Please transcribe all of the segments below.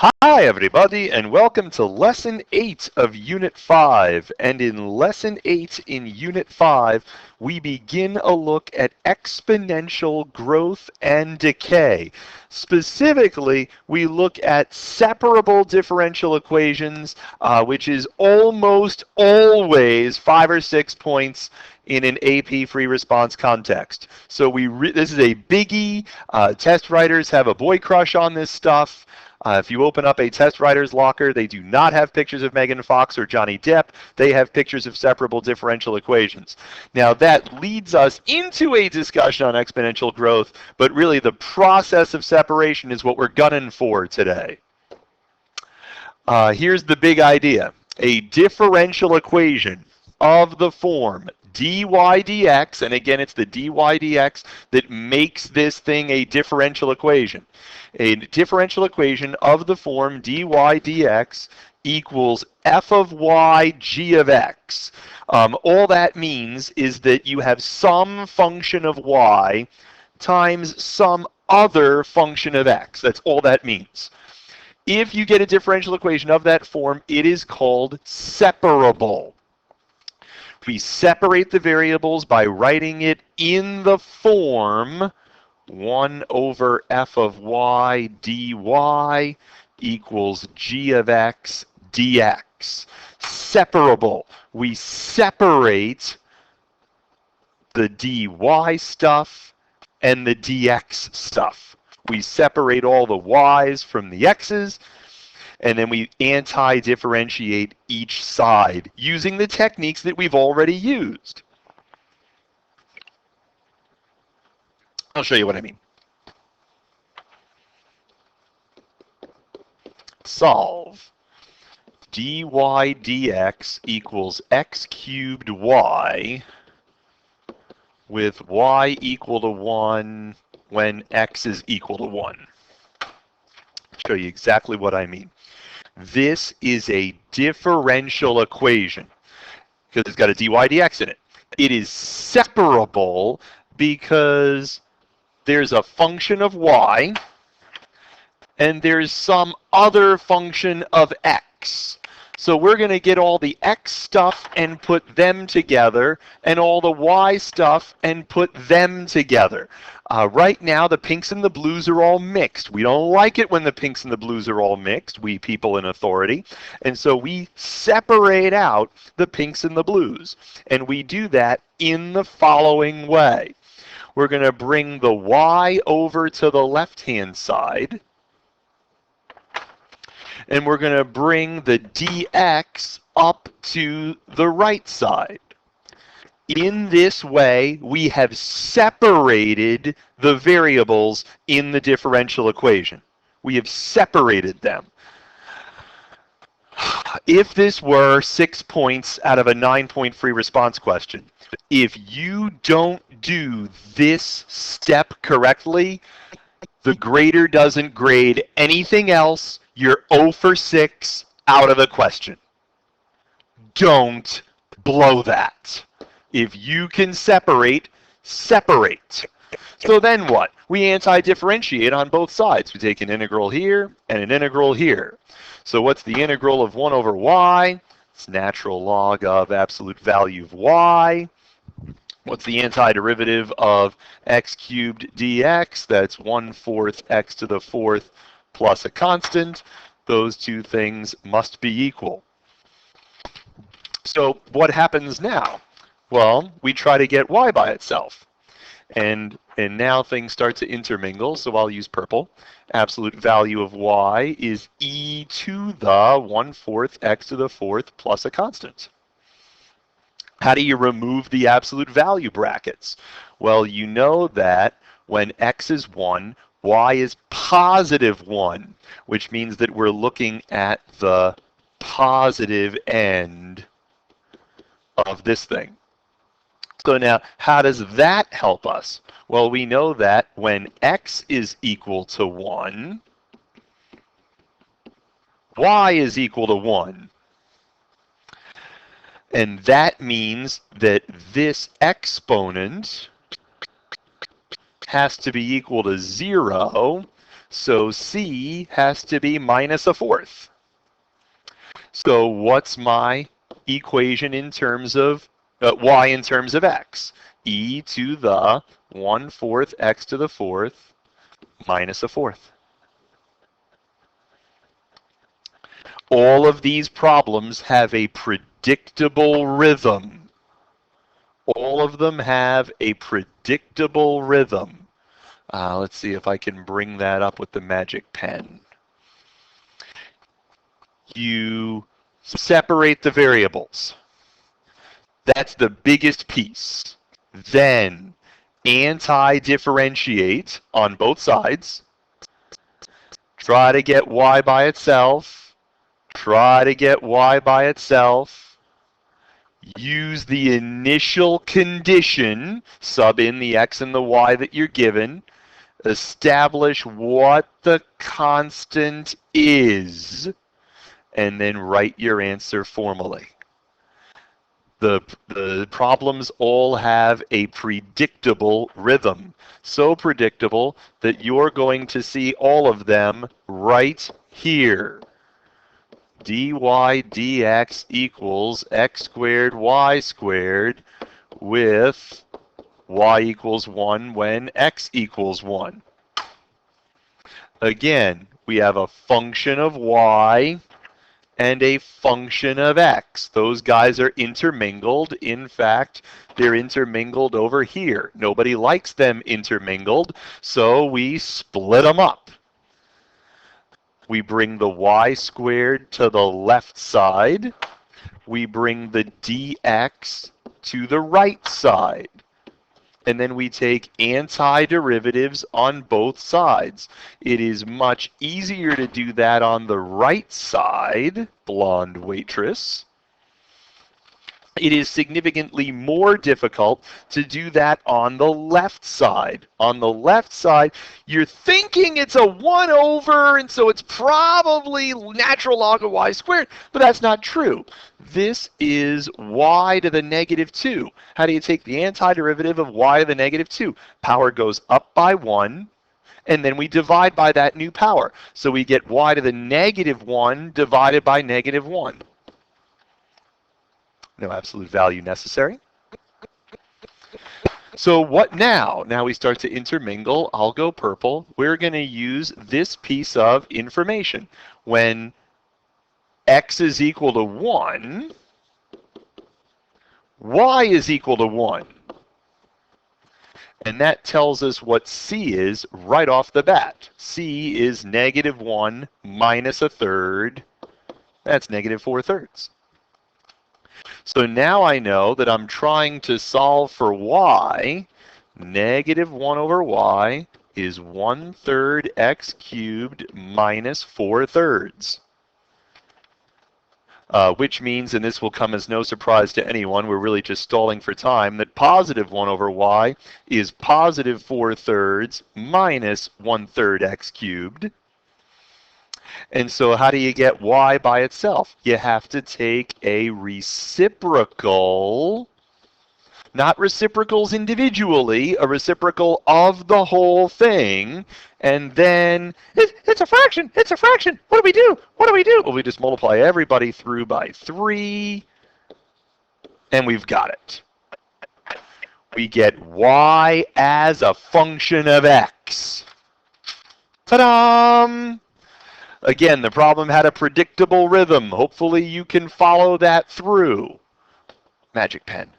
Hi, everybody, and welcome to Lesson 8 of Unit 5. And in Lesson 8 in Unit 5, we begin a look at exponential growth and decay. Specifically, we look at separable differential equations, which is almost always 5 or 6 points in an AP free response context. So this is a biggie. Test writers have a boy crush on this stuff. If you open up a test writer's locker, they do not have pictures of Megan Fox or Johnny Depp. They have pictures of separable differential equations. Now, that leads us into a discussion on exponential growth, but really the process of separation is what we're gunning for today. Here's the big idea. A differential equation of the form dy dx, and again, it's the dy dx that makes this thing a differential equation. A differential equation of the form dy dx equals f of y g of x. All that means is that you have some function of y times some other function of x. That's all that means. If you get a differential equation of that form, it is called separable. We separate the variables by writing it in the form 1 over f of y dy equals g of x dx. Separable. We separate the dy stuff and the dx stuff. We separate all the y's from the x's, and then we anti-differentiate each side using the techniques that we've already used. I'll show you what I mean. Solve. dy dx equals x cubed y with y equal to 1 when x is equal to 1. I'll show you exactly what I mean. This is a differential equation because it's got a dy dx in it. It is separable because there's a function of y and there's some other function of x. So we're going to get all the x stuff and put them together, and all the y stuff and put them together. Right now, the pinks and the blues are all mixed. We don't like it when the pinks and the blues are all mixed, we people in authority. And so we separate out the pinks and the blues. And we do that in the following way. We're going to bring the y over to the left-hand side. And we're going to bring the dx up to the right side. In this way, we have separated the variables in the differential equation. We have separated them. If this were 6 points out of a 9-point free response question, if you don't do this step correctly, the grader doesn't grade anything else. You're 0 for 6 out of the question. Don't blow that. If you can separate, separate. So then what? We anti-differentiate on both sides. We take an integral here and an integral here. So what's the integral of 1 over y? It's natural log of absolute value of y. What's the antiderivative of x cubed dx? That's 1/4 x to the 4th plus a constant. Those two things must be equal. So what happens now? Well, we try to get y by itself. And now things start to intermingle, so I'll use purple. Absolute value of y is e to the 1/4 x to the 4th plus a constant. How do you remove the absolute value brackets? Well, you know that when x is 1, y is positive 1, which means that we're looking at the positive end of this thing. So now, how does that help us? Well, we know that when x is equal to 1, y is equal to 1. And that means that this exponent has to be equal to 0 So C has to be minus a fourth. So what's my equation in terms of y in terms of x? E to the 1/4 x to the fourth minus a fourth. All of these problems have a predictable rhythm. All of them have a predictable rhythm. Let's see if I can bring that up with the magic pen. You separate the variables. That's the biggest piece. Then anti-differentiate on both sides. Try to get y by itself. Try to get y by itself. Use the initial condition, sub in the x and the y that you're given. Establish what the constant is, and then write your answer formally. The problems all have a predictable rhythm, so predictable that you're going to see all of them right here. dy dx equals x squared y squared with y equals 1 when x equals 1. Again, we have a function of y and a function of x. Those guys are intermingled. In fact, they're intermingled over here. Nobody likes them intermingled, so we split them up. We bring the y squared to the left side. We bring the dx to the right side. And then we take antiderivatives on both sides. It is much easier to do that on the right side, blonde waitress. It is significantly more difficult to do that on the left side. On the left side, you're thinking it's a 1 over, and so it's probably natural log of y squared, but that's not true. This is y to the negative 2. How do you take the antiderivative of y to the negative 2? Power goes up by 1, and then we divide by that new power. So we get y to the negative 1 divided by negative 1. No absolute value necessary. So what now? Now we start to intermingle. I'll go purple. We're going to use this piece of information. When x is equal to 1, y is equal to 1. And that tells us what c is right off the bat. C is negative 1 minus a third. That's negative 4/3. So now I know that I'm trying to solve for y. Negative 1 over y is 1/3 x cubed minus 4/3. Which means, and this will come as no surprise to anyone, we're really just stalling for time, that positive 1 over y is positive 4/3 minus 1/3 x cubed. And so how do you get y by itself? You have to take a reciprocal, not reciprocals individually, a reciprocal of the whole thing, and then it's a fraction, it's a fraction. What do we do? What do we do? Well, we just multiply everybody through by 3, and we've got it. We get y as a function of x. Ta-da! Again, the problem had a predictable rhythm. Hopefully you can follow that through. Magic pen.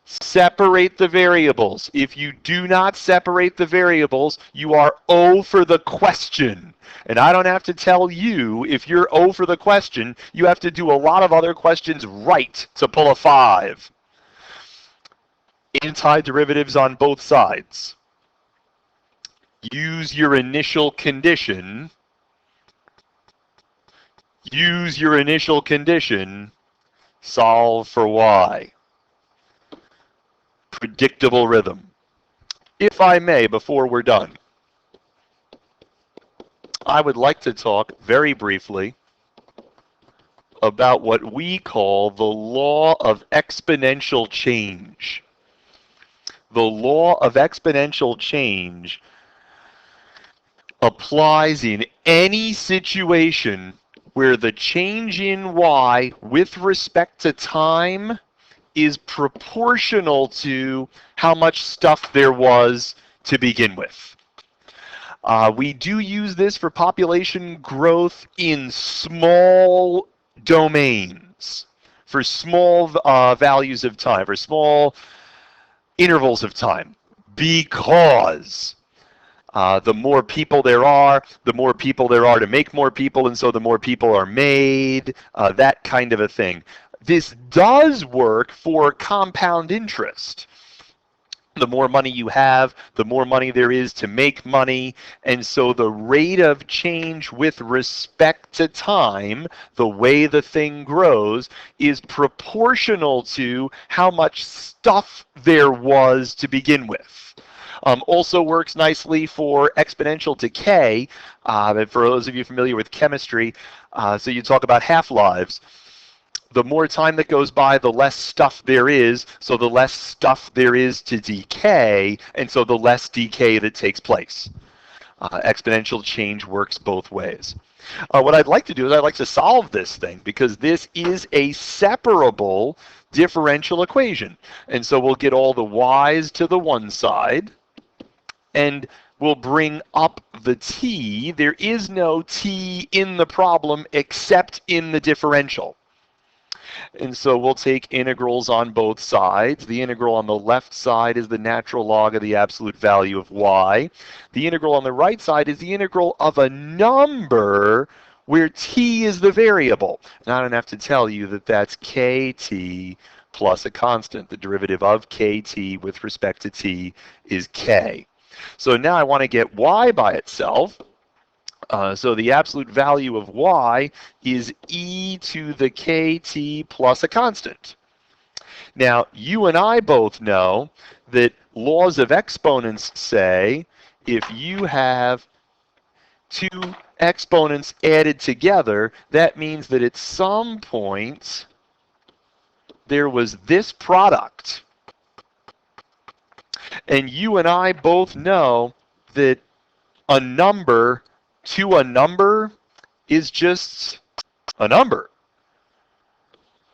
Separate the variables. If you do not separate the variables, you are O for the question. And I don't have to tell you, if you're O for the question, you have to do a lot of other questions right to pull a 5. Antiderivatives on both sides. Use your initial condition. Use your initial condition, solve for y. Predictable rhythm. If I may, before we're done, I would like to talk very briefly about what we call the law of exponential change. The law of exponential change applies in any situation where the change in y with respect to time is proportional to how much stuff there was to begin with. We do use this for population growth in small domains, for small values of time, for small intervals of time, because the more people there are, the more people there are to make more people, and so the more people are made, that kind of a thing. This does work for compound interest. The more money you have, the more money there is to make money, and so the rate of change with respect to time, the way the thing grows, is proportional to how much stuff there was to begin with. Also works nicely for exponential decay. For those of you familiar with chemistry, so you talk about half-lives. The more time that goes by, the less stuff there is, so the less stuff there is to decay, and so the less decay that takes place. Exponential change works both ways. What I'd like to do is I'd like to solve this thing, because this is a separable differential equation. And so we'll get all the y's to the one side, and we'll bring up the t. There is no t in the problem except in the differential. And so we'll take integrals on both sides. The integral on the left side is the natural log of the absolute value of y. The integral on the right side is the integral of a number where t is the variable. And I don't have to tell you that that's kt plus a constant. The derivative of kt with respect to t is k. So now I want to get y by itself. So the absolute value of y is e to the kt plus a constant. Now, you and I both know that laws of exponents say if you have two exponents added together, that means that at some point there was this product. And you and I both know that a number to a number is just a number.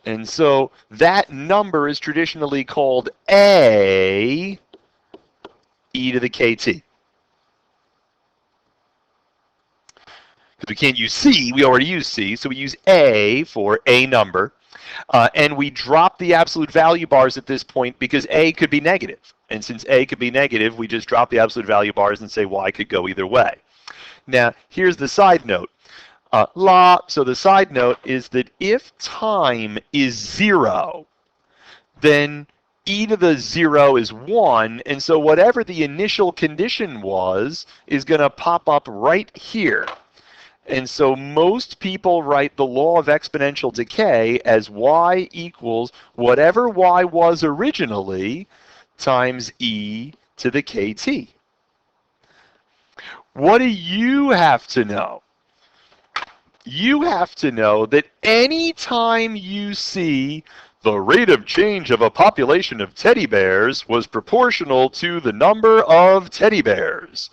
And so that number is traditionally called a e to the kt. Because we can't use c, we already use c, so we use a for a number. And we drop the absolute value bars at this point because a could be negative. And since a could be negative, we just drop the absolute value bars and say y could go either way. Now, here's the side note. So the side note is that if time is 0, then e to the 0 is 1, and so whatever the initial condition was is going to pop up right here. And so most people write the law of exponential decay as y equals whatever y was originally times e to the kt. What do you have to know? You have to know that any time you see the rate of change of a population of teddy bears was proportional to the number of teddy bears.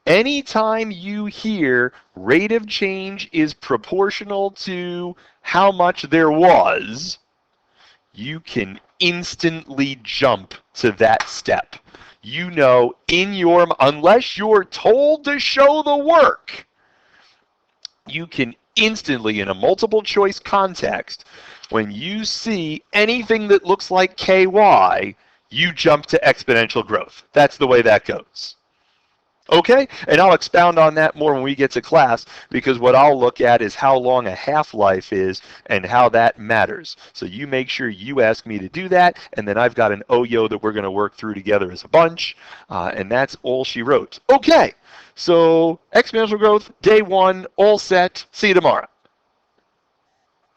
Anytime you hear rate of change is proportional to how much there was, you can instantly jump to that step. You know, unless you're told to show the work, you can instantly, in a multiple choice context, when you see anything that looks like ky, you jump to exponential growth. That's the way that goes. Okay? And I'll expound on that more when we get to class, because what I'll look at is how long a half-life is and how that matters. So you make sure you ask me to do that, and then I've got an OYO that we're going to work through together as a bunch, and that's all she wrote. Okay, so exponential growth, day 1, all set. See you tomorrow.